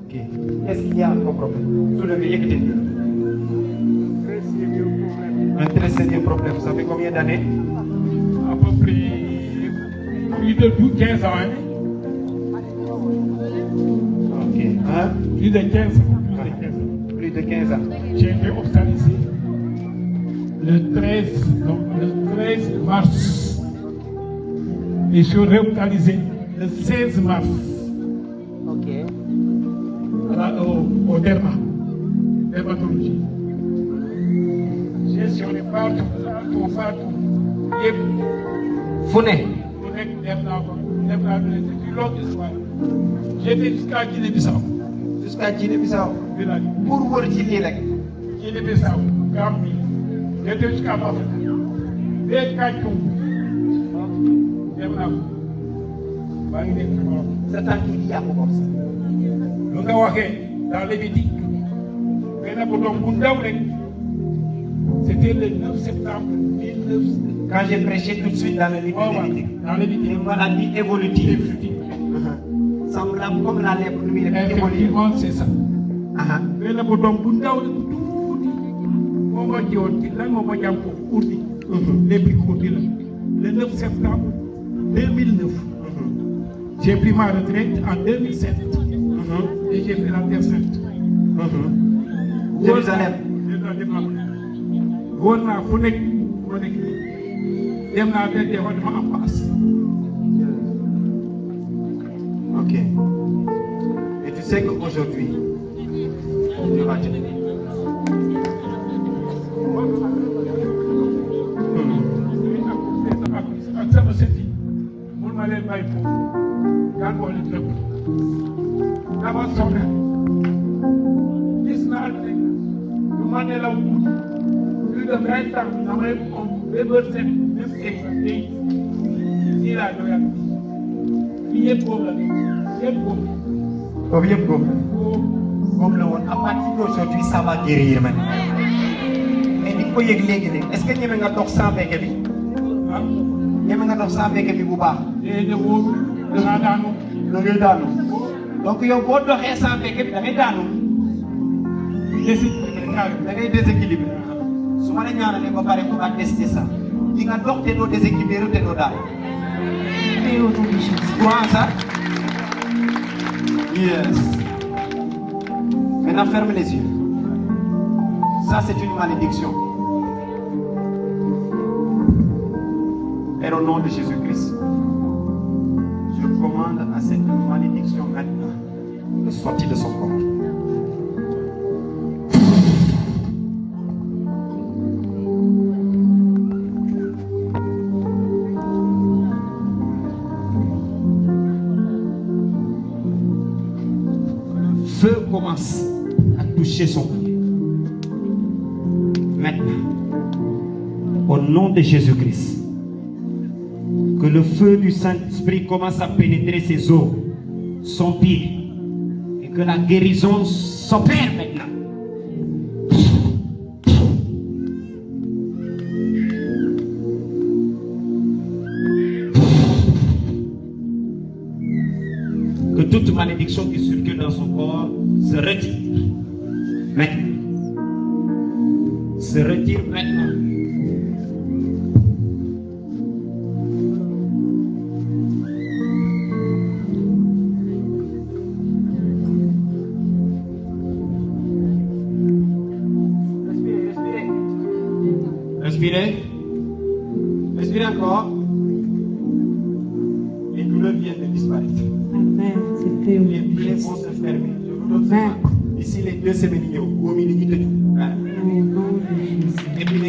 Ok. Qu'est-ce qu'il y a comme problème? Soulevez, écoutez. Un très sérieux problème. Ça fait combien d'années? À peu près plus de 15 ans. Hein? Ok. Hein? Plus de 15 ans. Plus de 15 ans. J'ai été hospitalisé le 13 mars. Et je suis hospitalisé le 16 mars. Ok. Au dermatologie. J'ai sur les partout. Founé. C'est une longue histoire. J'ai été jusqu'à Guinée-Bissau. Jusqu'à Guinée-Bissau. Pour voir Guinée-Bissau, Gambie. J'étais jusqu'à Bafouka. Dès c'est un qui y a comme ça. Nous avons dans Lévitique. C'était le 9 septembre 1900. Quand j'ai prêché tout de suite dans le livre de Lévitique, dans Lévitique, une maladie évolutive. Semblable comme la lèpre numérique évolutive. Effectivement, c'est ça. Mais le bouton bundaw le tout momo jiwon ci lan momo jam ko urdi les plus courts le 9 septembre 2009 j'ai pris ma retraite en 2007 et j'ai fait la Terre Sainte. Jérusalem. Wóor naa fu nekk dem naa benn defa dama am paas. Ok. Et tu sais qu'aujourd'hui, tu vas te dire. ak sama sët yi mun ma leen bàyyi foofu daan boole lépp dama soxla gis naa ne lu ma ne la plus de 20 ans damay am bébé même tey nii laa doyal fii yëpp boobu la yëpp boobu. Boobu yëpp boobu. Boobu la woon à partir d'aujourd'hui ça va guérir man. Mais ni ko yëg léegi de est-ce que ñeme nga dox sans béykat bi. ah ñeme nga dox sans béykat bi bu baax. déedéet wóoru dangaa daanu. da ngay daanu. donc yow boo doxee sans béykat bi da ngay daanu. da ngay déséquilibré. su ma la ñaanalee ba pare bu nga testé ça. di nga dox te doo déséquilibré te doo daanu. Et au nom de Jésus. Comment ça? Yes. Maintenant ferme les yeux. Ça c'est une malédiction. Et au nom de Jésus-Christ, je commande à cette malédiction maintenant de sortir de son corps. Le feu commence à toucher son corps. Maintenant, au nom de Jésus-Christ, que le feu du Saint-Esprit commence à pénétrer ses os, son pied, et que la guérison s'opère maintenant. Que toute malédiction qui circule dans son corps se retire. Maintenant. Se retire maintenant. Respirez. Respirez encore. Les douleurs viennent de disparaître. Amen. C'est fait au Les nom de plaies Jésus. vont se fermer. Je vous donne ça. D'ici les 2 semaines, il y a au milieu de tout. Voilà. Au nom de Jésus. Et puis,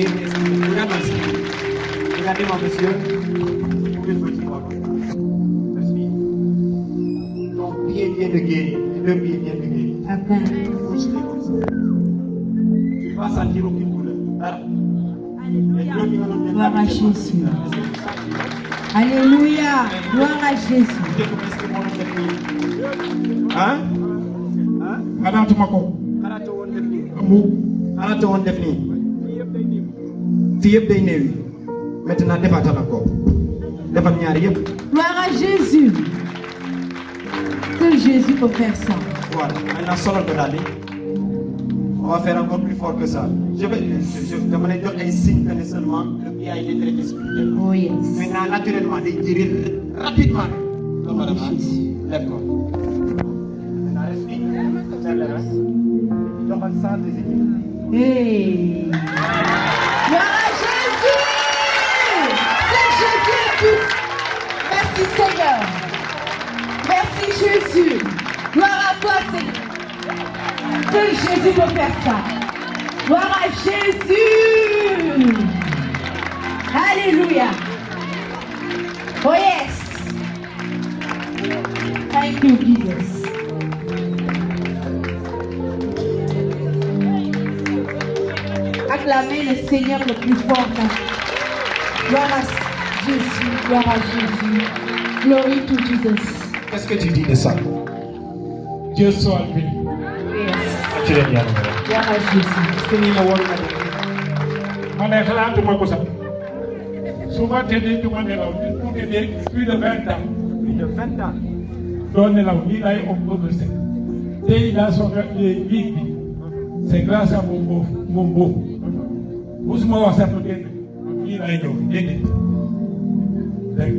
regardez-moi, monsieur. Vous pouvez le dire. Respire. Ton pied vient de guérir. Les 2 pieds viennent de guérir. Amen. Bouge-les comme ça. Tu ne vas sentir aucune douleur. Voilà. Gloire à Jésus. Alléluia. Gloire à Jésus. Hein? xalaatuma ko. Xalaatoo woon def nii. amu. Xalaatoo woon def nii. Fii yëpp day néew yi. Maintenant defaatal encore. Defal ñaari yëpp. Gloire à Jésus. Que Jésus peut faire ça. Voilà. Maintenant, solo de l'année. On va faire encore plus fort que ça. Je vais donner un signe que seulement le pied a été très spirituel. Oh yes. Maintenant, naturellement, des guérir rapidement. D'accord. Maintenant, respire. Donc, ça, des équipes. Hey. Gloire à Jésus. C'est Jésus tout. Merci Seigneur. Merci Jésus. Gloire à toi Seigneur. Que Jésus peut faire ça. Gloire à Jésus. Alléluia. Oh yes. Thank you Jesus. Acclamez le Seigneur le plus fort. Gloire à Jésus. Gloire à Jésus. Glory to Jesus. Qu'est-ce que tu dis de ça? Dieu soit béni. Yes. Tu l'as bien. Gloire à Jésus. Est-ce que nous avons ma ne xalaatuma ko sax su ma tëddee du ma nelaw pour tëddee plus de 20 ans. plus de 20 ans. doo nelaw nii lay bëgg set tey laa soog a biig bi c'est grâce à mon beau musuma wax sax lu génn nii lay ñëw dégg dégg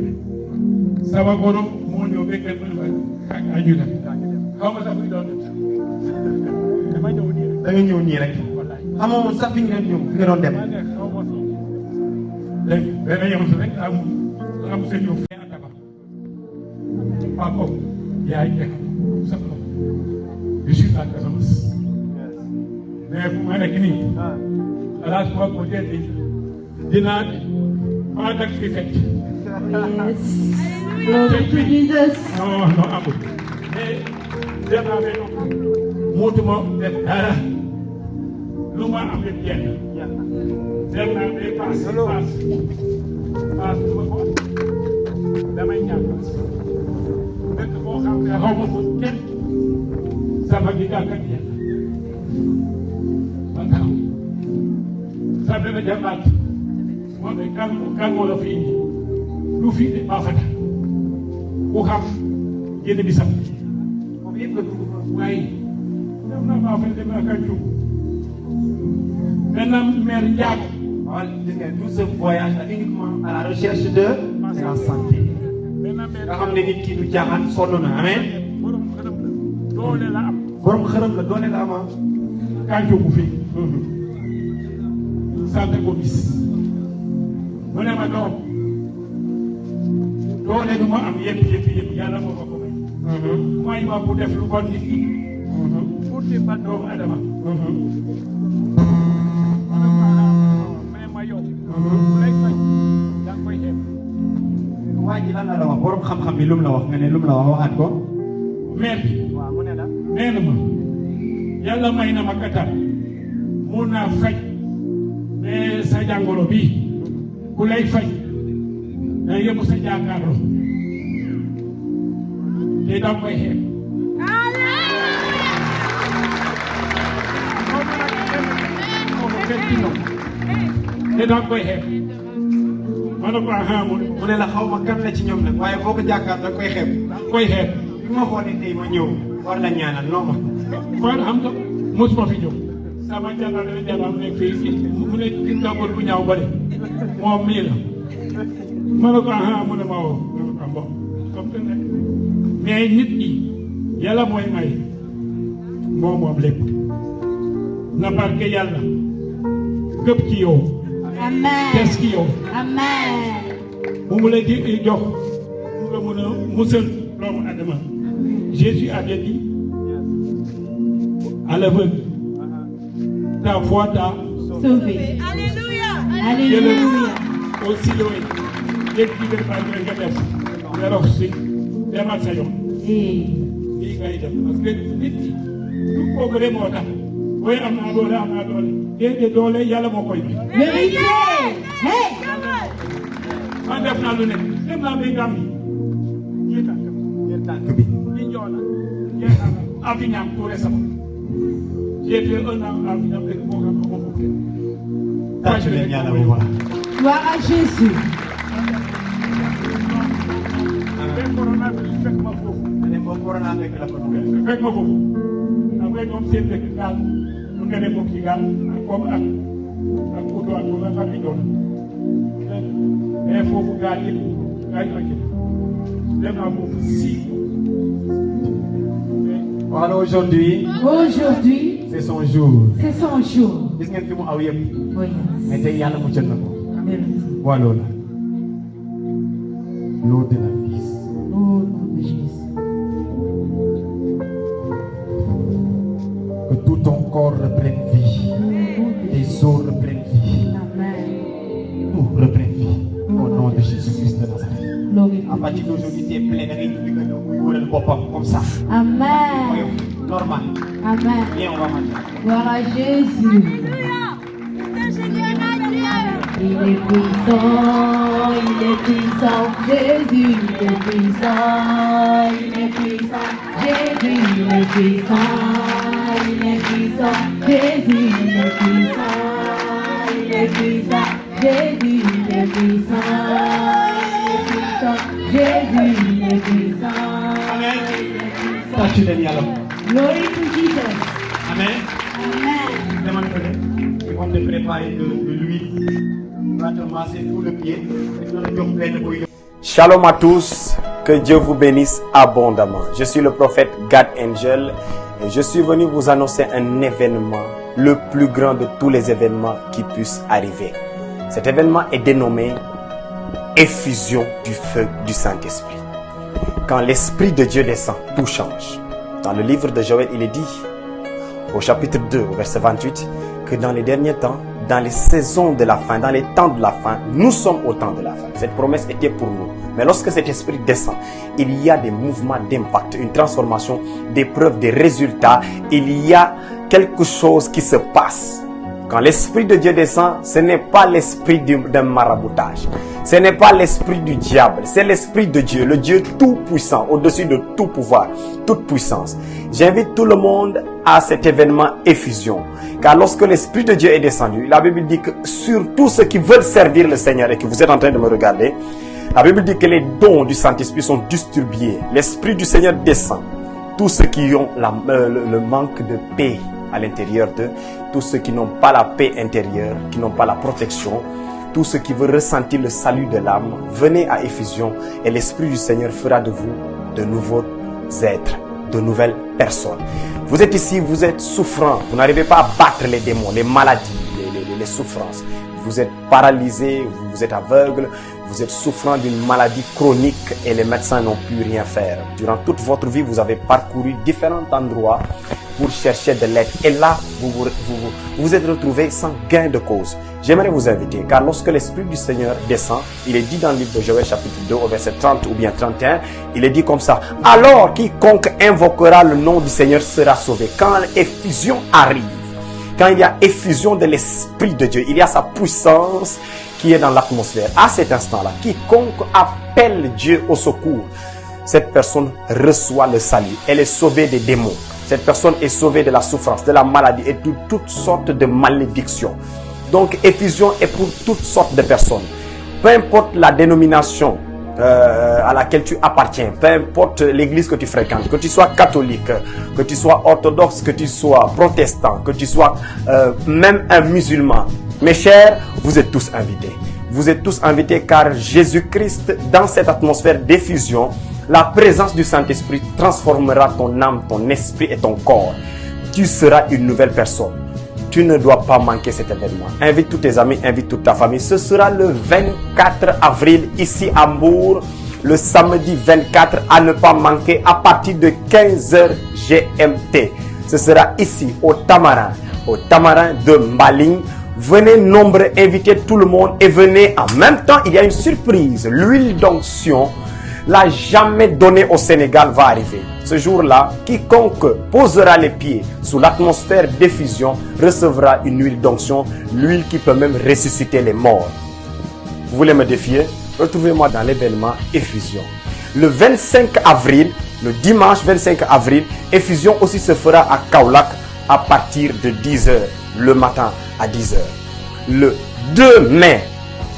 sama borom moo ñëw ba kenn mënu ma añu na xaw ma sax muy doon dama ñëw nii Da nga ñëw nii rek. Amoo sax fi nga ñëw fi nga doon dem. léegi benn yoon rek am seen yow fee ak tabax maa ko yaay nekk sax la je suis à Casamance mais fu ma nekk nii alaas boo ko jëndee dinaa maa dëkk fi fekk Yes. Glory to Jesus. non amul mais dem naa ba noppi muutuma def dara lu ma am rek jenn dem naa ba paas du ma ko damay ñaan paas dëkk boo xam ne xaw ma ko kenn sama gi gàkk ak yàlla man taxaw sa benn jàmbaat moo ne kan moo la fi indi lu fi indi maa fa tax ku xam génn bi sam foofu yëpp nga dugg waaye dem naa maa fa dem naa kan jóg maintenant maire Ndiago Tout ce voyage là uniquement à la recherche de la santé. nga xam ne nit ki du jaaxaan sonn na amen. borom xërëm la doole la am borom xërëm la doole la am. kan jógu fi sant ko bis mu ne ma doom doole du ma am yëpp yàlla moo ma ko may ma bu def lu bon nit ki pour di ba doomu adama mais ma yow lay faj da nga koy xeeb waa ji lan la wax borom xam-xam bi lu mu la wax nga ne lu mu la wax waxaat ko. maire bi nee na ma yàlla may na ma kattan mun naa faj mais sa jàngoro bi ku lay faj da yëpp sa jàkkaarloo te da nga koy xeeb te da nga koy xeeb ma ne ko aha mu ne la xaw ma kan la ci ñoom nag waaye boo ko jàkkaar da koy xeeb. koy xeeb bi ma xoolee tey ma ñëw war la ñaanal non ma. kon xam nga mosuma fi ñëw sama jàngal nekk fii mu ne gis nga góor bu ñaaw ba de moom mii la ma ne ko aha mu ne ma woo ma ne ko bon comme que nag mais nit ñi yàlla mooy may moom lépp na barke yàlla gëpp ci yow Amen. des ci yow Amen. mu la di jox mu nga mën a musal doomu adama Jésus a bien dit à l'aveugle ta foi t'a Sauvé. Alléluia. Alléluia. aussi loin léegi digal baa ngi nga def nga rox si demal sa yoon Hey. lii ngay def parce que nit ñi du progrès moo tax booy am naa doole déedéet doole yàlla moo koy may Vérité. Hey. man def naa lu nekk dem naa bay gàmm yi tànk bi. ñi njoona jeexal Avignon tout récemment j'ai fait 1 an à Avignon rek moo xam ne moom tàcc leen ñaanal bu baax. Gloire à Jésus. corona bi fekk ma foofu ne boo ko corona avec la bonne. fekk ma foofu xam nga ñoom seen dëkk gaal mun nga dem foofu ci gaal comme ak oto ak lu nga xam ne doon mais foofu gaal yëpp gaal yi wàcc dem naa foofu 6 Voilà, aujourd'hui, Aujourd'hui, c'est son jour. c'est son jour. Gis ngeen fi mu aw yëpp. Oh yes. Mais tey yàlla mu jël na ko. Amen. Voilà la. L'eau de la vie. Au nom de Jésus. Que tout ton corps reprenne vie. Au nom de Tes Jésus. os reprennent vie. Amen. Tout reprenne vie. Au nom de Jésus-Christ de Nazareth. Glory À to partir Jesus. d'aujourd'hui, tu es plein de rien qui nous muy wëral boppam comme ça. Amen. Normal. Amen. Viens, on va manger. Gloire à Jésus. Il est puissant, Jésus, il est puissant, il est puissant, Jésus, il est puissant, il est puissant, Jésus, il est puissant, il est puissant, Jésus, il est puissant, Jésus, il est puissant. Amen. Tàccu leen yàlla. Glory to Jesus. Amen. Amen. Demande peut-être. Ils vont te préparer de l'huile. On va te masser tout le pied. Et on va te jox benn boy. Shalom à tous, que Dieu vous bénisse abondamment. Je suis le prophète God Angel et je suis venu vous annoncer un événement, le plus grand de tous les événements qui puissent arriver. Cet événement est dénommé effusion du feu du Saint-Esprit. Quand l'Esprit de Dieu descend, tout change. Dans le livre de Joël, il est dit, au chapitre 2, au verset 28, que dans les derniers temps, dans les saisons de la fin, dans les temps de la fin, nous sommes au temps de la fin. Cette promesse était pour nous. Mais lorsque cet esprit descend, il y a des mouvements d'impact, une transformation, des preuves, des résultats. Il y a quelque chose qui se passe. Quand l'Esprit de Dieu descend, ce n'est pas l'esprit d'un maraboutage. Ce n'est pas l'esprit du diable. C'est l'Esprit de Dieu, le Dieu tout-puissant, au-dessus de tout pouvoir, toute puissance. J'invite tout le monde à cet événement effusion. Car lorsque l'Esprit de Dieu est descendu, la Bible dit que sur tous ceux qui veulent servir le Seigneur et que vous êtes en train de me regarder, la Bible dit que les dons du Saint-Esprit sont distribués. L'Esprit du Seigneur descend. Tous ceux qui ont le manque de paix à l'intérieur d'eux, tous ceux qui n'ont pas la paix intérieure, qui n'ont pas la protection, tous ceux qui veulent ressentir le salut de l'âme, venez à Effusion et l'Esprit du Seigneur fera de vous de nouveaux êtres, de nouvelles personnes. Vous êtes ici, vous êtes souffrant, vous n'arrivez pas à battre les démons, les maladies, les souffrances. Vous êtes paralysé, vous êtes aveugle, vous êtes souffrant d'une maladie chronique et les médecins n'ont pu rien faire. Durant toute votre vie, vous avez parcouru différents endroits pour chercher de l'aide. Et là, vous êtes retrouvé sans gain de cause. J'aimerais vous inviter, car lorsque l'Esprit du Seigneur descend, il est dit dans le livre de Joël chapitre 2 au verset 30 ou bien 31, il est dit comme ça, « Alors quiconque invoquera le nom du Seigneur sera sauvé. » Quand l'effusion arrive, quand il y a effusion de l'Esprit de Dieu, il y a sa puissance qui est dans l'atmosphère. À cet instant-là, quiconque appelle Dieu au secours, cette personne reçoit le salut. Elle est sauvée des démons. Cette personne est sauvée de la souffrance, de la maladie et de toutes sortes de malédictions. Donc, effusion est pour toutes sortes de personnes. Peu importe la dénomination à laquelle tu appartiens, peu importe l'église que tu fréquentes, que tu sois catholique, que tu sois orthodoxe, que tu sois protestant, que tu sois même un musulman. Mes chers, vous êtes tous invités. Vous êtes tous invités car Jésus-Christ, dans cette atmosphère d'effusion, la présence du Saint-Esprit transformera ton âme, ton esprit et ton corps. Tu seras une nouvelle personne. Tu ne dois pas manquer cet événement. Invite tous tes amis, invite toute ta famille. Ce sera le 24 avril ici à Hambourg. Le samedi 24 à ne pas manquer à partir de 15h GMT. Ce sera ici au Tamarin de Mbaling. Venez nombreux, invitez tout le monde et venez en même temps. Il y a une surprise. L'huile d'onction, la jamais donnée au Sénégal, va arriver. Ce jour-là, quiconque posera les pieds sous l'atmosphère d'effusion recevra une huile d'onction, l'huile qui peut même ressusciter les morts. Vous voulez me défier? Retrouvez-moi dans l'événement effusion. Le 25 avril, le dimanche 25 avril, effusion aussi se fera à Kaolack à partir de 10h le matin à 10h. Le 2 mai,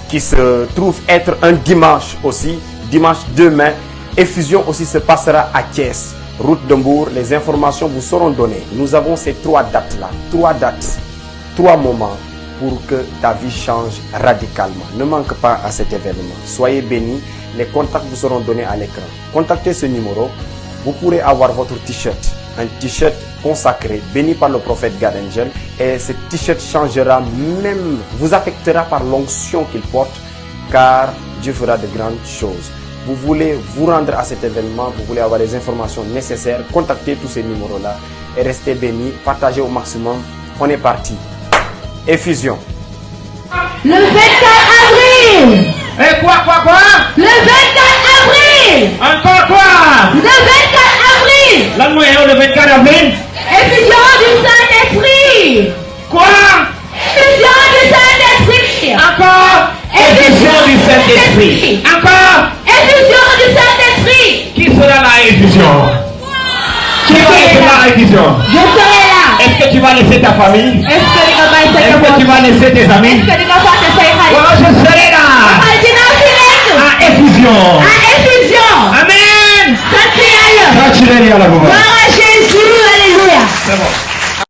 qui se trouve être un dimanche aussi, dimanche 2 mai, effusion aussi se passera à Thiès route de Mbour, les informations vous seront données. Nous avons ces 3 dates-là, 3 dates, 3 moments pour que ta vie change radicalement. Ne manque pas à cet événement. Soyez bénis, les contacts vous seront donnés à l'écran. Contactez ce numéro, vous pourrez avoir votre t-shirt, un t-shirt consacré, béni par le prophète God Angel, et ce t-shirt changera même, vous affectera par l'onction qu'il porte, car Dieu fera de grandes choses. Vous voulez vous rendre à cet événement, vous voulez avoir les informations nécessaires, contactez tous ces numéros-là et restez bénis, partagez au maximum. On est parti. Effusion. Le 24 avril. Et quoi? Le 24 avril. Encore quoi? Le 24 avril. Là, nous le 24 avril. Effusion du Saint-Esprit. Quoi? Effusion du Saint-Esprit. Encore? Effusion du Saint-Esprit. Encore? Effusion du Saint-Esprit. Qui sera la effusion? Qui va être la effusion? Je serai là. Est-ce que tu vas laisser ta famille? Est-ce que tu vas laisser tes amis? Oh, je serai là. À effusion. Amen. Gloire à Jésus, alléluia. C'est bon.